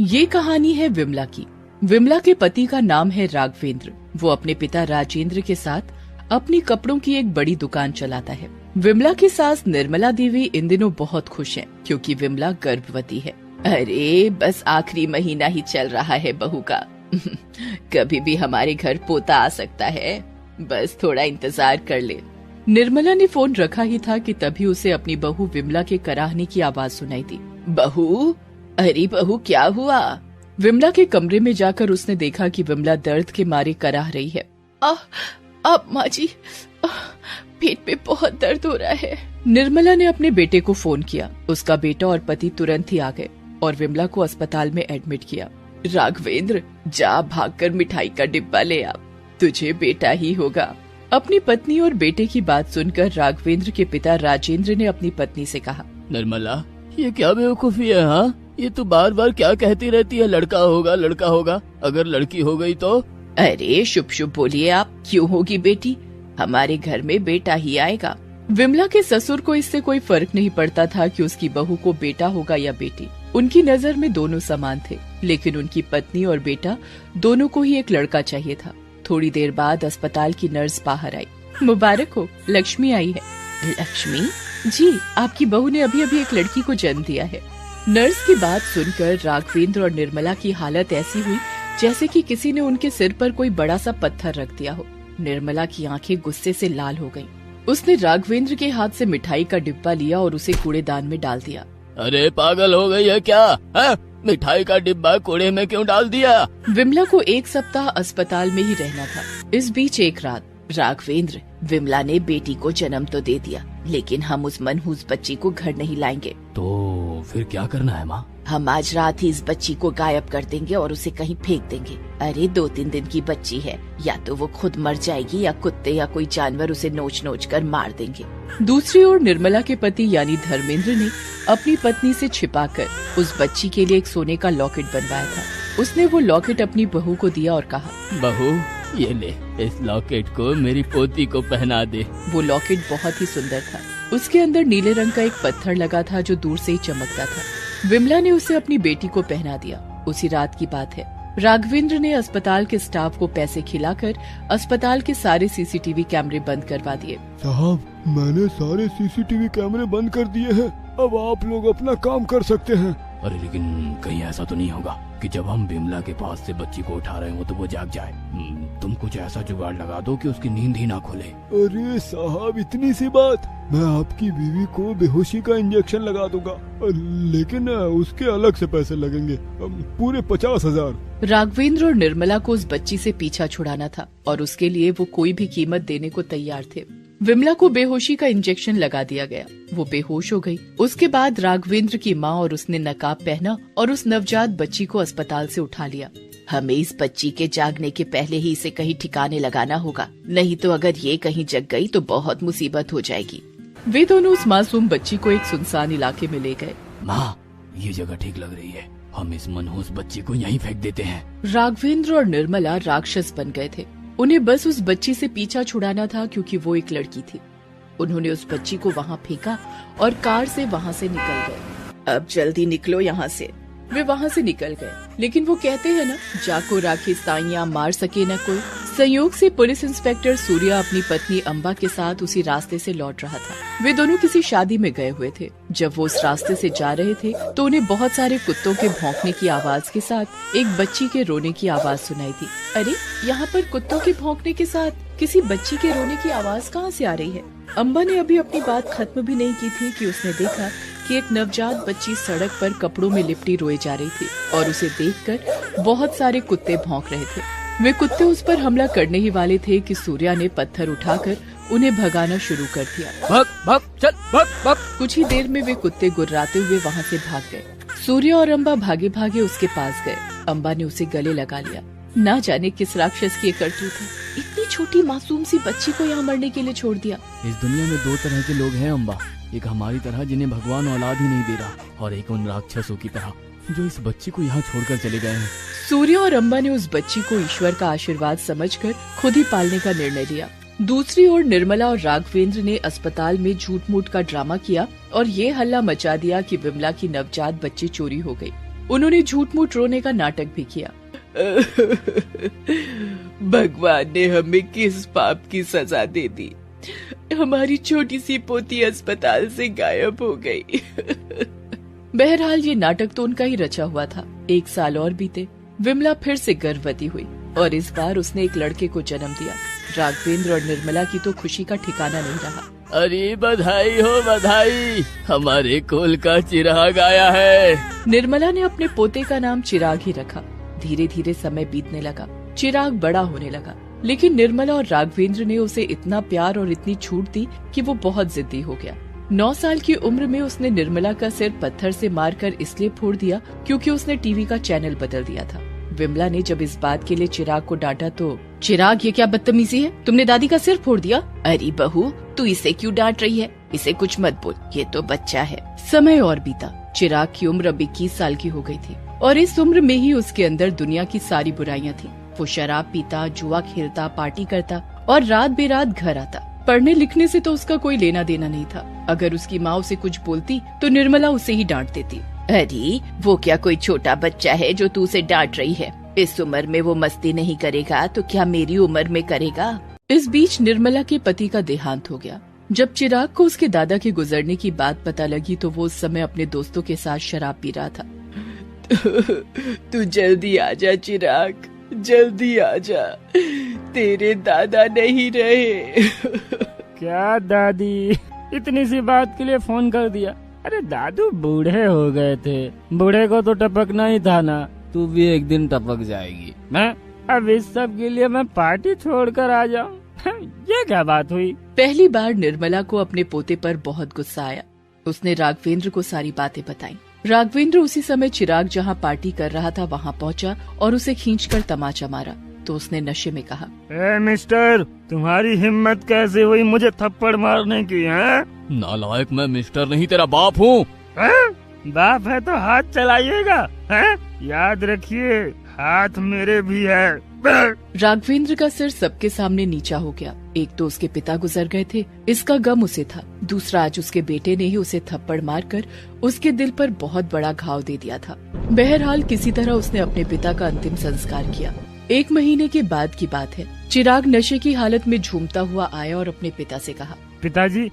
ये कहानी है विमला की। विमला के पति का नाम है राघवेंद्र। वो अपने पिता राजेंद्र के साथ अपनी कपड़ों की एक बड़ी दुकान चलाता है। विमला की सास निर्मला देवी इन दिनों बहुत खुश है क्योंकि विमला गर्भवती है। अरे बस आखिरी महीना ही चल रहा है बहू का कभी भी हमारे घर पोता आ सकता है, बस थोड़ा इंतजार कर ले। निर्मला ने फोन रखा ही था कि तभी उसे अपनी बहू विमला के कराहने की आवाज सुनाई दी। बहू, अरे बहू क्या हुआ? विमला के कमरे में जाकर उसने देखा कि विमला दर्द के मारे कराह रही है। अब माँ जी, पेट में बहुत दर्द हो रहा है। निर्मला ने अपने बेटे को फोन किया। उसका बेटा और पति तुरंत ही आ गए और विमला को अस्पताल में एडमिट किया। राघवेंद्र, जा भागकर मिठाई का डिब्बा ले आ, तुझे बेटा ही होगा। अपनी पत्नी और बेटे की बात सुनकर राघवेंद्र के पिता राजेंद्र ने अपनी पत्नी से कहा, निर्मला, ये क्या बेवकूफी है? हाँ, ये तो बार बार क्या कहती रहती है, लड़का होगा लड़का होगा। अगर लड़की हो गई तो? अरे शुभ शुभ बोलिए आप, क्यों होगी बेटी? हमारे घर में बेटा ही आएगा। विमला के ससुर को इससे कोई फर्क नहीं पड़ता था कि उसकी बहू को बेटा होगा या बेटी। उनकी नजर में दोनों समान थे, लेकिन उनकी पत्नी और बेटा दोनों को ही एक लड़का चाहिए था। थोड़ी देर बाद अस्पताल की नर्स बाहर आई। मुबारक हो, लक्ष्मी आई है। लक्ष्मी जी, आपकी बहू ने अभी अभी एक लड़की को जन्म दिया है। नर्स की बात सुनकर राघवेंद्र और निर्मला की हालत ऐसी हुई जैसे कि किसी ने उनके सिर पर कोई बड़ा सा पत्थर रख दिया हो। निर्मला की आंखें गुस्से से लाल हो गईं। उसने राघवेंद्र के हाथ से मिठाई का डिब्बा लिया और उसे कूड़ेदान में डाल दिया। अरे पागल हो गई है क्या? है? मिठाई का डिब्बा कूड़े में क्यों डाल दिया? विमला को 1 सप्ताह अस्पताल में ही रहना था। इस बीच एक रात, राघवेंद्र, विमला ने बेटी को जन्म तो दे दिया, लेकिन हम उस मनहूस बच्ची को घर नहीं लाएंगे। तो फिर क्या करना है माँ? हम आज रात ही इस बच्ची को गायब कर देंगे और उसे कहीं फेंक देंगे। अरे 2-3 दिन की बच्ची है, या तो वो खुद मर जाएगी या कुत्ते या कोई जानवर उसे नोच नोच कर मार देंगे। दूसरी ओर निर्मला के पति यानी धर्मेंद्र ने अपनी पत्नी से छिपाकर उस बच्ची के लिए एक सोने का लॉकेट बनवाया था। उसने वो लॉकेट अपनी बहू को दिया और कहा, बहू ये ले, इस लॉकेट को मेरी पोती को पहना दे। वो लॉकेट बहुत ही सुंदर था। उसके अंदर नीले रंग का एक पत्थर लगा था जो दूर से ही चमकता था। विमला ने उसे अपनी बेटी को पहना दिया। उसी रात की बात है। राघवेंद्र ने अस्पताल के स्टाफ को पैसे खिलाकर अस्पताल के सारे सीसीटीवी कैमरे बंद करवा दिए। साहब, मैंने सारे सीसीटीवी कैमरे बंद कर दिए हैं, अब आप लोग अपना काम कर सकते हैं। अरे लेकिन कहीं ऐसा तो नहीं होगा कि जब हम विमला के पास से बच्ची को उठा रहे हो तो वो जाग जाए? तुम कुछ ऐसा जुगाड़ लगा दो कि उसकी नींद ही ना खुले। अरे साहब, इतनी सी बात, मैं आपकी बीवी को बेहोशी का इंजेक्शन लगा दूंगा, लेकिन उसके अलग से पैसे लगेंगे, पूरे 50,000। राघवेंद्र और निर्मला को उस बच्ची से पीछा छुड़ाना था और उसके लिए वो कोई भी कीमत देने को तैयार थे। विमला को बेहोशी का इंजेक्शन लगा दिया गया। वो बेहोश हो गई। उसके बाद राघवेंद्र की माँ और उसने नकाब पहना और उस नवजात बच्ची को अस्पताल से उठा लिया। हमें इस बच्ची के जागने के पहले ही इसे कहीं ठिकाने लगाना होगा, नहीं तो अगर ये कहीं जग गई तो बहुत मुसीबत हो जाएगी। वे दोनों उस मासूम बच्ची को एक सुनसान इलाके में ले गए। माँ, ये जगह ठीक लग रही है, हम इस मनहूस बच्ची को यहीं फेंक देते हैं। राघवेंद्र और निर्मला राक्षस बन गए थे। उन्हें बस उस बच्ची से पीछा छुड़ाना था क्योंकि वो एक लड़की थी। उन्होंने उस बच्ची को वहाँ फेंका और कार से वहाँ से निकल गए। अब जल्दी निकलो यहाँ से। वे वहाँ से निकल गए, लेकिन वो कहते हैं ना, जाको राखी साइयां मार सके न कोई। संयोग से पुलिस इंस्पेक्टर सूर्या अपनी पत्नी अम्बा के साथ उसी रास्ते से लौट रहा था। वे दोनों किसी शादी में गए हुए थे। जब वो उस रास्ते से जा रहे थे तो उन्हें बहुत सारे कुत्तों के भौंकने की आवाज के साथ एक बच्ची के रोने की आवाज सुनाई दी। अरे, यहाँ पर कुत्तों के भौंकने के साथ किसी बच्ची के रोने की आवाज कहाँ से आ रही है? अम्बा ने अभी अपनी बात खत्म भी नहीं की थी कि उसने देखा कि एक नवजात बच्ची सड़क पर कपड़ों में लिपटी रोए जा रही थी और उसे देखकर बहुत सारे कुत्ते भौंक रहे थे। वे कुत्ते उस पर हमला करने ही वाले थे कि सूर्या ने पत्थर उठाकर उन्हें भगाना शुरू कर दिया। भाग भाग चल, भाग भाग। कुछ ही देर में वे कुत्ते गुर्राते हुए वहाँ से भाग गए। सूर्या और अम्बा भागे भागे उसके पास गए। अम्बा ने उसे गले लगा लिया। ना जाने किस राक्षस की करतूत है, इतनी छोटी मासूम सी बच्ची को यहाँ मरने के लिए छोड़ दिया। इस दुनिया में 2 तरह के लोग हैं अम्बा, एक हमारी तरह जिन्हें भगवान औलाद ही नहीं दे रहा, और एक उन राक्षसों की तरह जो इस बच्ची को यहाँ छोड़कर चले गए हैं। सूर्या और अम्बा ने उस बच्ची को ईश्वर का आशीर्वाद समझकर खुद ही पालने का निर्णय लिया। दूसरी ओर निर्मला और राघवेंद्र ने अस्पताल में झूठ मूठ का ड्रामा किया और ये हल्ला मचा दिया कि विमला की नवजात बच्ची चोरी हो गई। उन्होंने झूठ मूठ रोने का नाटक भी किया। भगवान ने हमें किस पाप की सजा दे दी, हमारी छोटी सी पोती अस्पताल से गायब हो गई। बहरहाल ये नाटक तो उनका ही रचा हुआ था। 1 साल और बीते, विमला फिर से गर्भवती हुई और इस बार उसने एक लड़के को जन्म दिया। राघवेंद्र और निर्मला की तो खुशी का ठिकाना नहीं रहा। अरे बधाई हो बधाई, हमारे कुल का चिराग आया है। निर्मला ने अपने पोते का नाम चिराग ही रखा। धीरे धीरे समय बीतने लगा, चिराग बड़ा होने लगा, लेकिन निर्मला और राघवेंद्र ने उसे इतना प्यार और इतनी छूट दी कि वो बहुत जिद्दी हो गया। 9 साल की उम्र में उसने निर्मला का सिर पत्थर से मारकर इसलिए फोड़ दिया क्योंकि उसने टीवी का चैनल बदल दिया था। विमला ने जब इस बात के लिए चिराग को डांटा तो, चिराग ये क्या बदतमीजी है, तुमने दादी का सिर फोड़ दिया। अरे बहू, तू इसे क्यों डांट रही है, इसे कुछ मत बोल, ये तो बच्चा है। समय और बीता, चिराग की उम्र अब 21 साल की हो गई थी और इस उम्र में ही उसके अंदर दुनिया की सारी बुराइयां थी। वो शराब पीता, जुआ खेलता, पार्टी करता और रात बेरात घर आता। पढ़ने लिखने से तो उसका कोई लेना देना नहीं था। अगर उसकी माँ उसे कुछ बोलती तो निर्मला उसे ही डांट देती। अरे वो क्या कोई छोटा बच्चा है जो तू उसे डांट रही है, इस उम्र में वो मस्ती नहीं करेगा तो क्या मेरी उम्र में करेगा। इस बीच निर्मला के पति का देहांत हो गया। जब चिराग को उसके दादा के गुजरने की बात पता लगी तो वो उस समय अपने दोस्तों के साथ शराब पी रहा था। तू जल्दी आजा चिराग, जल्दी आजा, तेरे दादा नहीं रहे। क्या दादी, इतनी सी बात के लिए फोन कर दिया? अरे दादू बूढ़े हो गए थे, बूढ़े को तो टपकना ही था ना। तू भी एक दिन टपक जाएगी। मैं अब इस सब के लिए मैं पार्टी छोड़कर आ जाऊं? ये क्या बात हुई? पहली बार निर्मला को अपने पोते पर बहुत गुस्सा आया। उसने राघवेंद्र को सारी बातें बताई। राघवेंद्र उसी समय चिराग जहाँ पार्टी कर रहा था वहाँ पहुँचा और उसे खींचकर तमाचा मारा तो उसने नशे में कहा, ए मिस्टर, तुम्हारी हिम्मत कैसे हुई मुझे थप्पड़ मारने की? है नालायक, मैं मिस्टर नहीं तेरा बाप हूँ। बाप है तो हाथ चलाइएगा, है? याद रखिए हाथ मेरे भी है। राघवेंद्र का सिर सबके सामने नीचा हो गया। एक तो उसके पिता गुजर गए थे, इसका गम उसे था। दूसरा, आज उसके बेटे ने ही उसे थप्पड़ मारकर उसके दिल पर बहुत बड़ा घाव दे दिया था। बहरहाल किसी तरह उसने अपने पिता का अंतिम संस्कार किया। 1 महीने के बाद की बात है। चिराग नशे की हालत में झूमता हुआ आया और अपने पिता से कहा, पिताजी,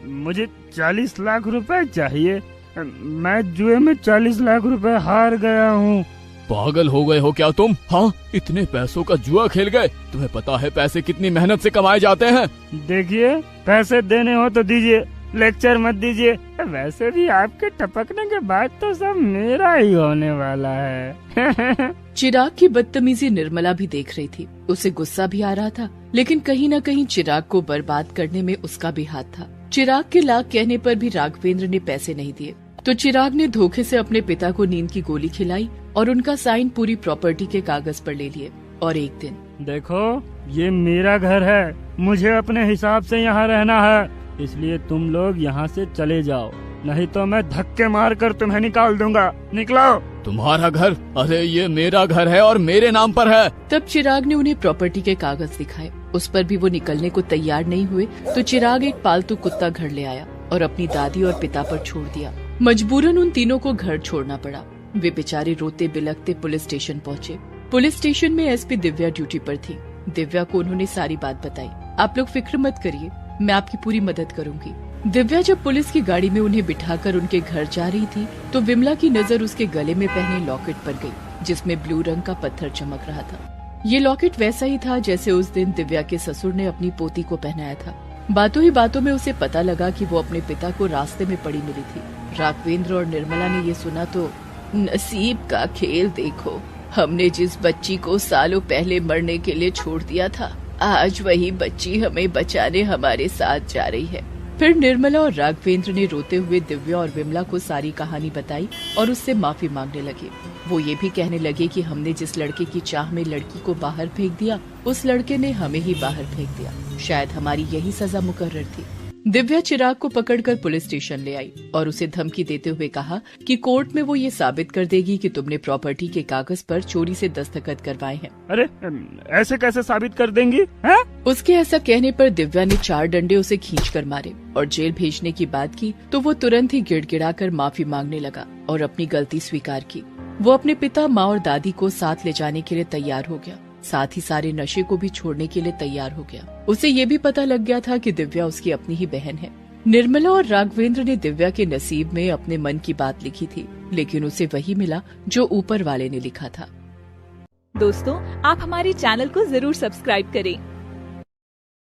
मुझे 40 लाख रुपए चाहिए। मैं जुए में 40 लाख रुपए हार गया हूँ। पागल हो गए हो क्या तुम? हाँ, इतने पैसों का जुआ खेल गए? तुम्हें पता है पैसे कितनी मेहनत से कमाए जाते हैं? देखिए, पैसे देने हो तो दीजिए, लेक्चर मत दीजिए। वैसे भी आपके टपकने के बाद तो सब मेरा ही होने वाला है। चिराग की बदतमीजी निर्मला भी देख रही थी। उसे गुस्सा भी आ रहा था, लेकिन कहीं न कहीं चिराग को बर्बाद करने में उसका भी हाथ था। चिराग के लाख कहने पर भी राघवेंद्र ने पैसे नहीं दिए तो चिराग ने धोखे से अपने पिता को नींद की गोली खिलाई और उनका साइन पूरी प्रॉपर्टी के कागज पर ले लिए। और एक दिन, देखो, ये मेरा घर है, मुझे अपने हिसाब से यहाँ रहना है, इसलिए तुम लोग यहाँ से चले जाओ, नहीं तो मैं धक्के मार कर तुम्हें निकाल दूंगा। निकलो। तुम्हारा घर? अरे ये मेरा घर है और मेरे नाम पर है। तब चिराग ने उन्हें प्रॉपर्टी के कागज दिखाए। उस पर भी वो निकलने को तैयार नहीं हुए तो चिराग एक पालतू कुत्ता घर ले आया और अपनी दादी और पिता पर छोड़ दिया। मजबूरन उन तीनों को घर छोड़ना पड़ा। वे बेचारे रोते बिलखते पुलिस स्टेशन पहुँचे। पुलिस स्टेशन में एसपी दिव्या ड्यूटी पर थी। दिव्या को उन्होंने सारी बात बताई। आप लोग फिक्र मत करिए, मैं आपकी पूरी मदद करूंगी। दिव्या जब पुलिस की गाड़ी में उन्हें बिठाकर उनके घर जा रही थी तो विमला की नजर उसके गले में पहने लॉकेट पर गई, जिसमें ब्लू रंग का पत्थर चमक रहा था। ये लॉकेट वैसा ही था जैसे उस दिन दिव्या के ससुर ने अपनी पोती को पहनाया था। बातों ही बातों में उसे पता लगा कि वो अपने पिता को रास्ते में पड़ी मिली थी। राघवेंद्र और निर्मला ने ये सुना तो, नसीब का खेल देखो, हमने जिस बच्ची को सालों पहले मरने के लिए छोड़ दिया था, आज वही बच्ची हमें बचाने हमारे साथ जा रही है। फिर निर्मला और राघवेंद्र ने रोते हुए दिव्या और विमला को सारी कहानी बताई और उससे माफी मांगने लगे। वो ये भी कहने लगे कि हमने जिस लड़के की चाह में लड़की को बाहर फेंक दिया, उस लड़के ने हमें ही बाहर फेंक दिया। शायद हमारी यही सजा मुकर्रर थी। दिव्या चिराग को पकड़कर पुलिस स्टेशन ले आई और उसे धमकी देते हुए कहा कि कोर्ट में वो ये साबित कर देगी कि तुमने प्रॉपर्टी के कागज पर चोरी से दस्तखत करवाए हैं। अरे ऐसे कैसे साबित कर देंगी? है? उसके ऐसा कहने पर दिव्या ने 4 डंडे उसे खींचकर मारे और जेल भेजने की बात की तो वो तुरंत ही गिड़गिड़ाकर माफी मांगने लगा और अपनी गलती स्वीकार की। वो अपने पिता, माँ और दादी को साथ ले जाने के लिए तैयार हो गया, साथ ही सारे नशे को भी छोड़ने के लिए तैयार हो गया। उसे ये भी पता लग गया था कि दिव्या उसकी अपनी ही बहन है। निर्मला और राघवेंद्र ने दिव्या के नसीब में अपने मन की बात लिखी थी, लेकिन उसे वही मिला जो ऊपर वाले ने लिखा था। दोस्तों, आप हमारे चैनल को जरूर सब्सक्राइब करें